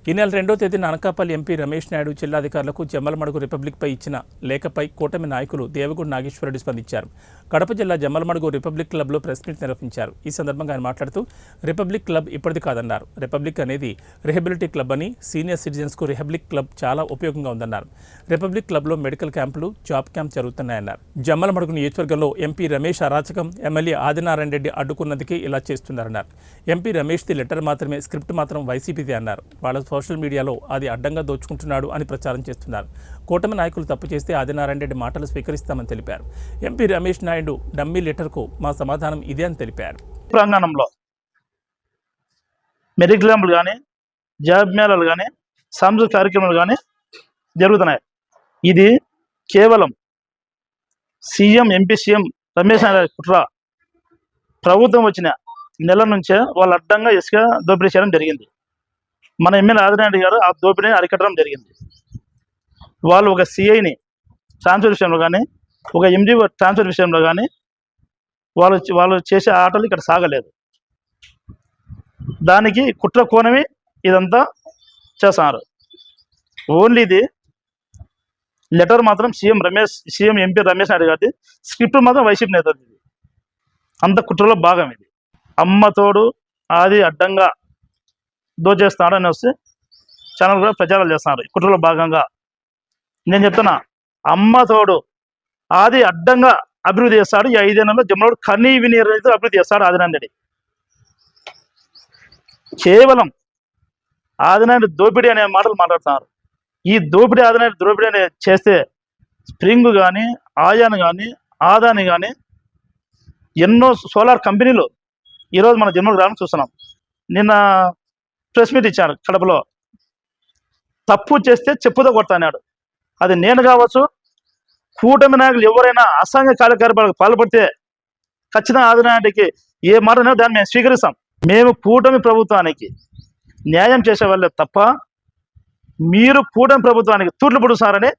ఈ నెల 2వ తేదీన అనకాపల్లి ఎంపీ రమేష్ నాయుడు జిల్లాధికారులకు జమ్మలమడుగు రిపబ్లిక్పై ఇచ్చిన లేఖపై కూటమి నాయకులు దేవగుడి నాగేశ్వరరెడ్డి స్పందించారు. కడప జిల్లా జమ్మలమడుగు రిపబ్లిక్ క్లబ్లో ప్రెస్ మీట్ నిర్వహించారు. ఈ సందర్భంగా ఆయన మాట్లాడుతూ రిపబ్లిక్ క్లబ్ ఇప్పటిది కాదన్నారు. రిపబ్లిక్ అనేది రిహబిలిటీ క్లబ్ అని, సీనియర్ సిటిజన్స్కు రిహబిలిక్ క్లబ్ చాలా ఉపయోగంగా ఉందన్నారు. రిపబ్లిక్ క్లబ్లో మెడికల్ క్యాంపులు, జాబ్ క్యాంప్ జరుగుతున్నాయన్నారు. జమ్మలమడుగు నియోజకవర్గంలో ఎంపీ రమేష్ అరాచకం, ఎమ్మెల్యే ఆదినారాయణ రెడ్డి అడ్డుకున్నందుకే ఇలా చేస్తున్నారన్నారు. ఎంపీ రమేష్ది లెటర్ మాత్రమే, స్క్రిప్ట్ మాత్రం వైసీపీది అన్నారు. వాళ్ళ సోషల్ మీడియాలో అది అడ్డంగా దోచుకుంటున్నాడు అని ప్రచారం చేస్తున్నారు. కూటమి నాయకులు తప్పు చేస్తే ఆదినారాయణ రెడ్డి మాటలు స్వీకరిస్తామని తెలిపారు. ఎంపీ రమేష్ నాయుడు డమ్మీ లెటర్కు మా సమాధానం ఇదే అని తెలిపారు. ప్రాంగణంలో మెడికల్ క్యాంపులు కానీ, జాబ్ మేళాలు కానీ, సాంస్కృతిక కార్యక్రమాలు కానీ జరుగుతున్నాయి. ఇది కేవలం ఎంపీ సీఎం రమేష్ నాయుడు కుట్ర. ప్రభుత్వం వచ్చిన నెల నుంచే వాళ్ళు అడ్డంగా ఇసుక దోపిడీ చేయడం జరిగింది. మన ఎమ్మెల్యే ఆదినారాయణ గారు ఆ దోపిడీని అరికట్టడం జరిగింది. వాళ్ళు ఒక సిఐని ట్రాన్స్ఫర్ విషయంలో కానీ, ఒక ఎంజీఓ ట్రాన్స్ఫర్ విషయంలో కానీ వాళ్ళు చేసే ఆటలు ఇక్కడ సాగలేదు. దానికి కుట్ర కోణమే ఇదంతా చేస్తున్నారు. ఓన్లీ ఇది లెటర్ మాత్రం సీఎం ఎంపీ రమేష్ నాయుడు గారి, స్క్రిప్ట్ మాత్రం వైసీపీ నేతది. అంత కుట్రలో భాగం ఇది. అమ్మ తోడు ఆది అడ్డంగా దోచేస్తున్నాడు అని వస్తే ఛానల్ కూడా ప్రచారాలు చేస్తున్నారు. కుట్రలో భాగంగా నేను చెప్తున్నా, అమ్మ తోడు ఆది అడ్డంగా అభివృద్ధి చేస్తాడు. ఈ 5 ఏళ్లలో జమ్మలమడుగు కనీ విని రైతు అభివృద్ధి చేస్తాడు ఆదినారాయణ రెడ్డి. కేవలం ఆదినారాయణ దోపిడీ అనే మాటలు మాట్లాడుతున్నారు. ఈ ఆదినారాయణ దోపిడీ అనే చేస్తే స్ప్రింగ్ కానీ, ఆయాన్ కానీ, ఆదాని కానీ ఎన్నో సోలార్ కంపెనీలు ఈరోజు మన జమ్మలమడుగు గ్రామం చూస్తున్నాం. నిన్న ప్రెస్ మీట్ ఇచ్చాడు కడపలో. తప్పు చేస్తే చెప్పుతో కొడతాడు. అది నేను కావచ్చు, కూటమి నాయకులు ఎవరైనా అసాంఘిక కార్యకలాపాలకు పాల్పడితే ఖచ్చితంగా ఆదినారాయణకి ఏ మాట దాన్ని మేము స్వీకరిస్తాం. మేము కూటమి ప్రభుత్వానికి న్యాయం చేసే వాళ్ళే తప్ప మీరు కూటమి ప్రభుత్వానికి తూట్లు పొడుస్తారని